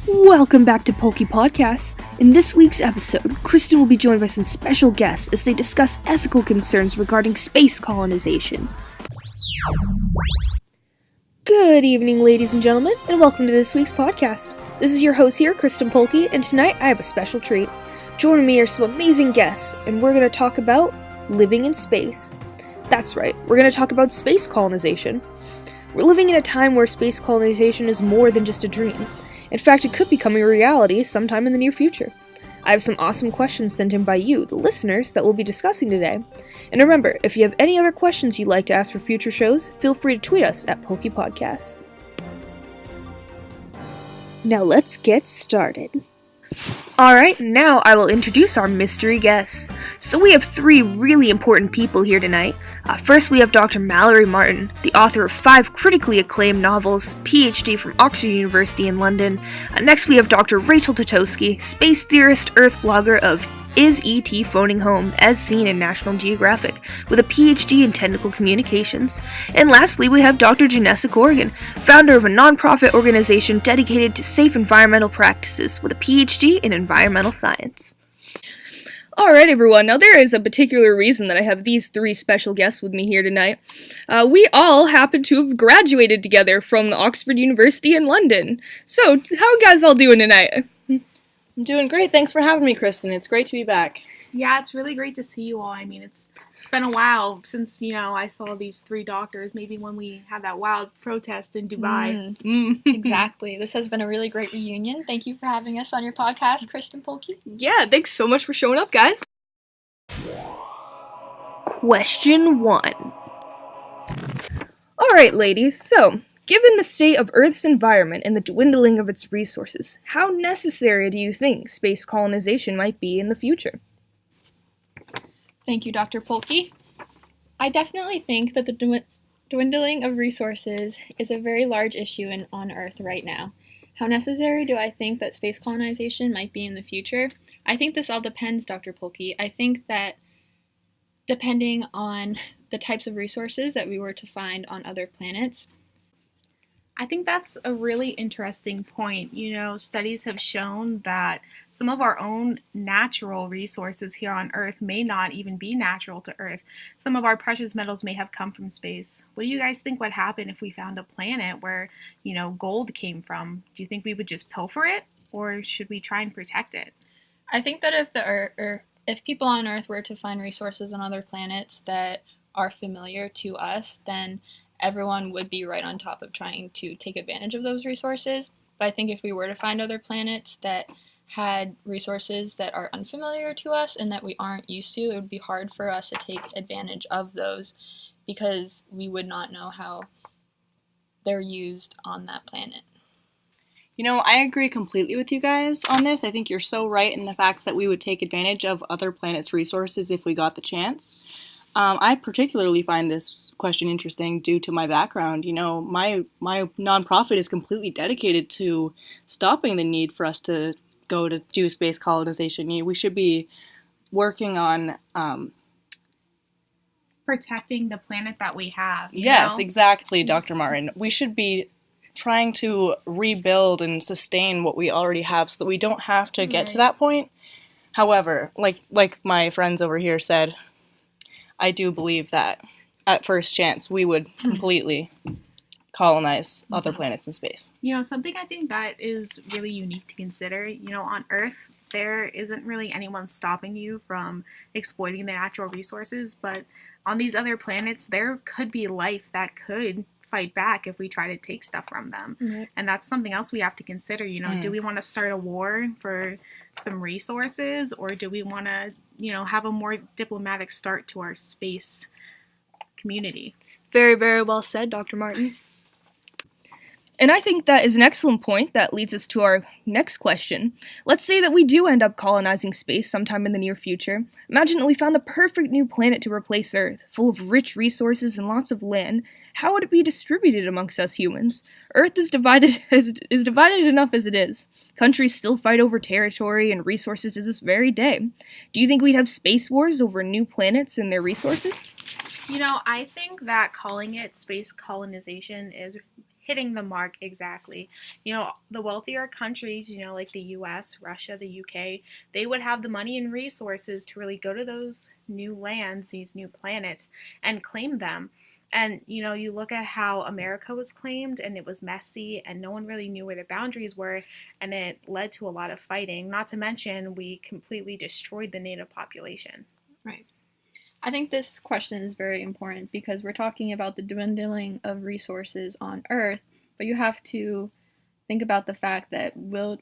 Welcome back to Pulky Podcast. In this week's episode, Kristen will be joined by some special guests as they discuss ethical concerns regarding space colonization. Good evening, ladies and gentlemen, and welcome to this week's podcast. This is your host here, Kristen Pulky, and tonight I have a special treat. Joining me are some amazing guests, and we're going to talk about living in space. That's right, we're going to talk about space colonization. We're living in a time where space colonization is more than just a dream. In fact, it could become a reality sometime in the near future. I have some awesome questions sent in by you, the listeners, that we'll be discussing today. And remember, if you have any other questions you'd like to ask for future shows, feel free to tweet us at Pulky Podcast. Now let's get started. Alright, now I will introduce our mystery guests. So we have three really important people here tonight. First we have Dr. Mallory Martin, the author of 5 critically acclaimed novels, PhD from Oxford University in London. Next we have Dr. Rachel Totowski, space theorist, Earth blogger of Is E.T. Phoning Home, as seen in National Geographic, with a PhD in Technical Communications. And lastly, we have Dr. Janessa Corrigan, founder of a non-profit organization dedicated to safe environmental practices, with a PhD in Environmental Science. Alright everyone, now there is a particular reason that I have these 3 special guests with me here tonight. We all happen to have graduated together from Oxford University in London. So, how are you guys all doing tonight? I'm doing great. Thanks for having me, Kristen. It's great to be back. Yeah, it's really great to see you all. I mean, it's been a while since, I saw these 3 doctors, maybe when we had that wild protest in Dubai. Exactly. This has been a really great reunion. Thank you for having us on your podcast, Kristen Pulky. Yeah, thanks so much for showing up, guys. Question 1. Alright, ladies, so given the state of Earth's environment and the dwindling of its resources, how necessary do you think space colonization might be in the future? Thank you, Dr. Pulky. I definitely think that the dwindling of resources is a very large issue on Earth right now. How necessary do I think that space colonization might be in the future? I think this all depends, Dr. Pulky. I think that depending on the types of resources that we were to find on other planets, I think that's a really interesting point. Studies have shown that some of our own natural resources here on Earth may not even be natural to Earth. Some of our precious metals may have come from space. What do you guys think would happen if we found a planet where, gold came from? Do you think we would just pilfer it, or should we try and protect it? I think that if people on Earth were to find resources on other planets that are familiar to us, then everyone would be right on top of trying to take advantage of those resources. But I think if we were to find other planets that had resources that are unfamiliar to us and that we aren't used to, it would be hard for us to take advantage of those because we would not know how they're used on that planet. I agree completely with you guys on this. I think you're so right in the fact that we would take advantage of other planets' resources if we got the chance. I particularly find this question interesting due to my background. My nonprofit is completely dedicated to stopping the need for us to go to do space colonization. We should be working on protecting the planet that we have. Yes, exactly, Dr. Martin. We should be trying to rebuild and sustain what we already have so that we don't have to get to that point. However, like my friends over here said, I do believe that at first chance we would completely colonize other planets in space. Something I think that is really unique to consider, on Earth, there isn't really anyone stopping you from exploiting the natural resources, but on these other planets, there could be life that could fight back if we try to take stuff from them. Mm-hmm. And that's something else we have to consider. Do we want to start a war for some resources, or do we want to have a more diplomatic start to our space community? Very, very well said, Dr. Martin. And I think that is an excellent point that leads us to our next question. Let's say that we do end up colonizing space sometime in the near future. Imagine that we found the perfect new planet to replace Earth, full of rich resources and lots of land. How would it be distributed amongst us humans? Earth is divided enough as it is. Countries still fight over territory and resources to this very day. Do you think we'd have space wars over new planets and their resources? I think that calling it space colonization is hitting the mark exactly. The wealthier countries, like the US, Russia, the UK, they would have the money and resources to really go to those new lands, these new planets, and claim them. And you look at how America was claimed, and it was messy, and no one really knew where the boundaries were, and it led to a lot of fighting. Not to mention, we completely destroyed the native population. Right. I think this question is very important because we're talking about the dwindling of resources on Earth, but you have to think about the fact that would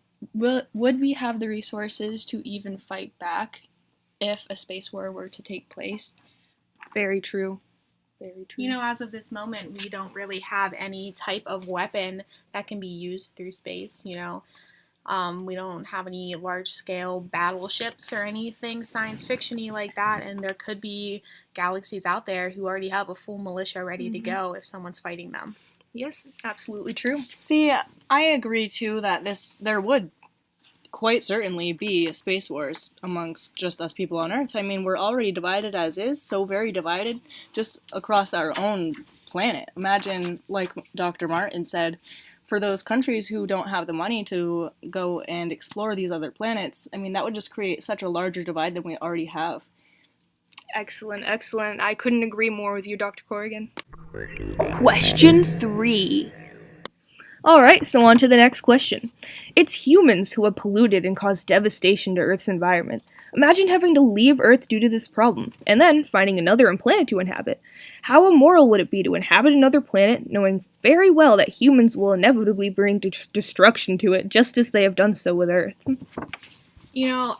we have the resources to even fight back if a space war were to take place? Very true. Very true. As of this moment, we don't really have any type of weapon that can be used through space. We don't have any large-scale battleships or anything science fiction-y like that, and there could be galaxies out there who already have a full militia ready to go if someone's fighting them. Yes, absolutely true. See, I agree too that there would quite certainly be space wars amongst just us people on Earth. I mean, we're already divided as is, so very divided just across our own planet. Imagine, like Dr. Martin said, for those countries who don't have the money to go and explore these other planets, I mean, that would just create such a larger divide than we already have. Excellent, excellent. I couldn't agree more with you, Dr. Corrigan. Question 3. Alright, so on to the next question. It's humans who have polluted and caused devastation to Earth's environment. Imagine having to leave Earth due to this problem, and then finding another planet to inhabit. How immoral would it be to inhabit another planet, knowing very well that humans will inevitably bring destruction to it, just as they have done so with Earth?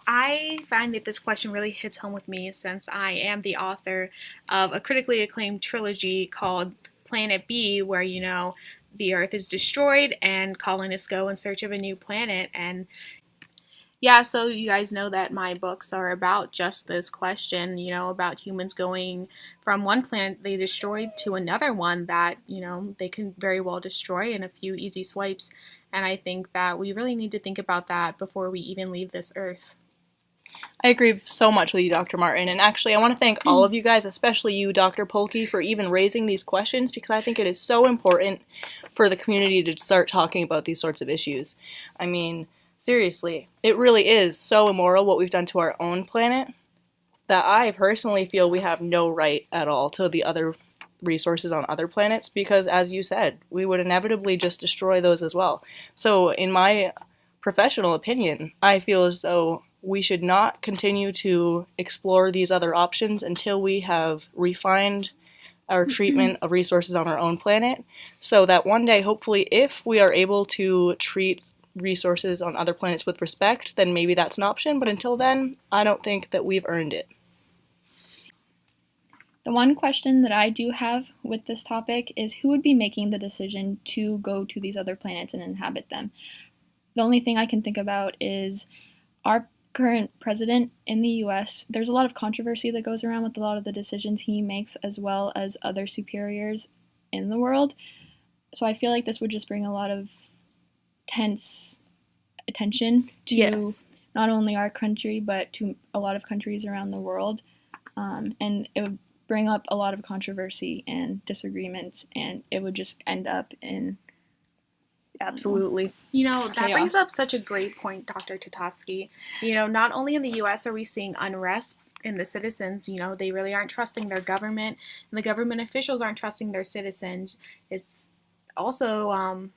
I find that this question really hits home with me since I am the author of a critically acclaimed trilogy called Planet B, where, the Earth is destroyed and colonists go in search of a new planet. And yeah, so you guys know that my books are about just this question, about humans going from one planet they destroyed to another one that, they can very well destroy in a few easy swipes. And I think that we really need to think about that before we even leave this Earth. I agree so much with you, Dr. Martin, and actually I want to thank all of you guys, especially you, Dr. Polke, for even raising these questions, because I think it is so important for the community to start talking about these sorts of issues. I mean, seriously, it really is so immoral what we've done to our own planet that I personally feel we have no right at all to the other resources on other planets, because as you said, we would inevitably just destroy those as well. So in my professional opinion, I feel as though we should not continue to explore these other options until we have refined our treatment of resources on our own planet, so that one day, hopefully, if we are able to treat resources on other planets with respect, then maybe that's an option, but until then, I don't think that we've earned it. The one question that I do have with this topic is who would be making the decision to go to these other planets and inhabit them? The only thing I can think about is our current president in the US. There's a lot of controversy that goes around with a lot of the decisions he makes, as well as other superiors in the world. So I feel like this would just bring a lot of tense attention to not only our country, but to a lot of countries around the world. And it would bring up a lot of controversy and disagreements, and it would just end up in Absolutely. That Chaos. brings up such a great point, Dr. Tatosky. Not only in the U.S. are we seeing unrest in the citizens, they really aren't trusting their government, and the government officials aren't trusting their citizens. It's also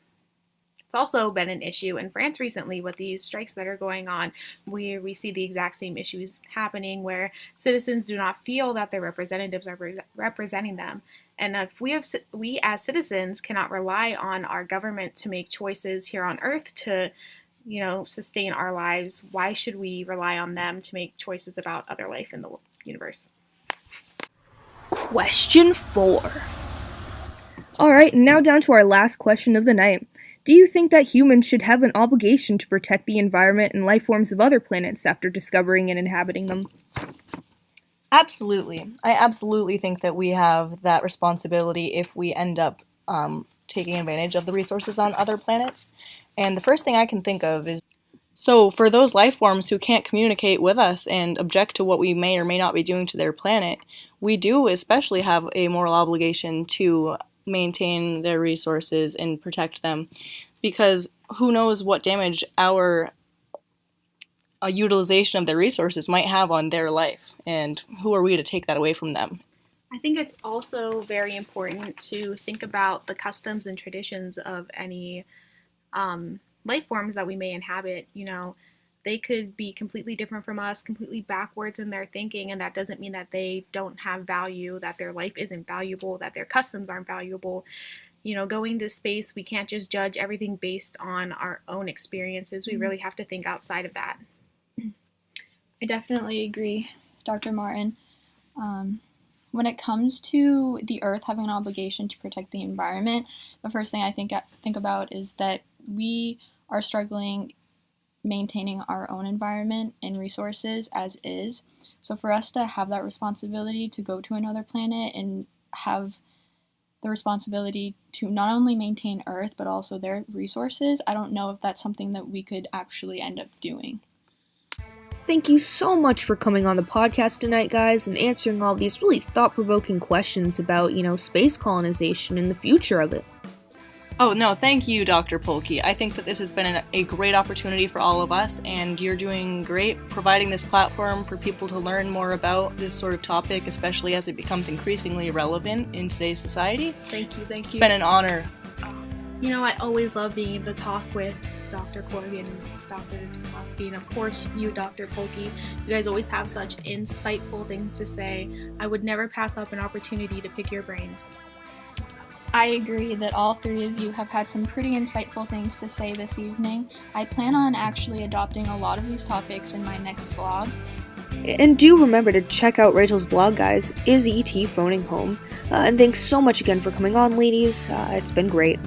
been an issue in France recently with these strikes that are going on, where we see the exact same issues happening, where citizens do not feel that their representatives are representing them. And if we as citizens cannot rely on our government to make choices here on Earth to, sustain our lives, why should we rely on them to make choices about other life in the universe? Question 4. Alright, now down to our last question of the night. Do you think that humans should have an obligation to protect the environment and life forms of other planets after discovering and inhabiting them? Absolutely. I absolutely think that we have that responsibility if we end up taking advantage of the resources on other planets. And the first thing I can think of is, so for those life forms who can't communicate with us and object to what we may or may not be doing to their planet, we do especially have a moral obligation to maintain their resources and protect them, because who knows what damage our utilization of their resources might have on their life, and who are we to take that away from them? I think it's also very important to think about the customs and traditions of any life forms that we may inhabit. You know, they could be completely different from us, completely backwards in their thinking, and that doesn't mean that they don't have value, that their life isn't valuable, that their customs aren't valuable. You know, going to space, we can't just judge everything based on our own experiences. We really have to think outside of that. I definitely agree, Dr. Martin. When it comes to the Earth having an obligation to protect the environment, the first thing I think about is that we are struggling maintaining our own environment and resources as is. So for us to have that responsibility to go to another planet and have the responsibility to not only maintain Earth but also their resources, I don't know if that's something that we could actually end up doing. Thank you so much for coming on the podcast tonight, guys, and answering all these really thought-provoking questions about, space colonization and the future of it. Oh, no, thank you, Dr. Polke. I think that this has been a great opportunity for all of us, and you're doing great providing this platform for people to learn more about this sort of topic, especially as it becomes increasingly relevant in today's society. Thank you. It's been an honor. You know, I always love being able to talk with Dr. Corrigan and Dr. Tokoski, and of course you, Dr. Polke. You guys always have such insightful things to say. I would never pass up an opportunity to pick your brains. I agree that all three of you have had some pretty insightful things to say this evening. I plan on actually adopting a lot of these topics in my next vlog. And do remember to check out Rachel's blog, guys. Is ET phoning home? And thanks so much again for coming on, ladies. It's been great.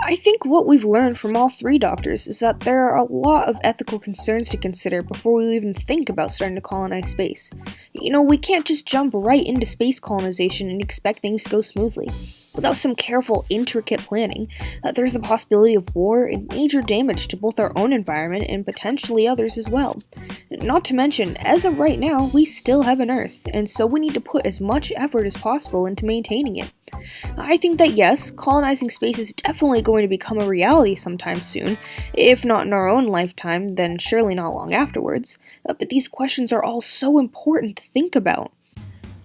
I think what we've learned from all three doctors is that there are a lot of ethical concerns to consider before we even think about starting to colonize space. We can't just jump right into space colonization and expect things to go smoothly. Without some careful, intricate planning, there's the possibility of war and major damage to both our own environment and potentially others as well. Not to mention, as of right now, we still have an Earth, and so we need to put as much effort as possible into maintaining it. I think that yes, colonizing space is definitely going to become a reality sometime soon. If not in our own lifetime, then surely not long afterwards. But these questions are all so important to think about.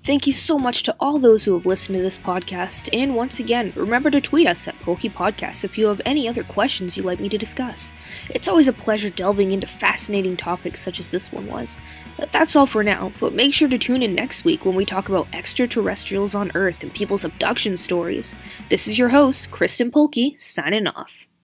Thank you so much to all those who have listened to this podcast, and once again, remember to tweet us at Polke Podcast if you have any other questions you'd like me to discuss. It's always a pleasure delving into fascinating topics such as this one was. That's all for now, but make sure to tune in next week when we talk about extraterrestrials on Earth and people's abduction stories. This is your host, Kristen Polke, signing off.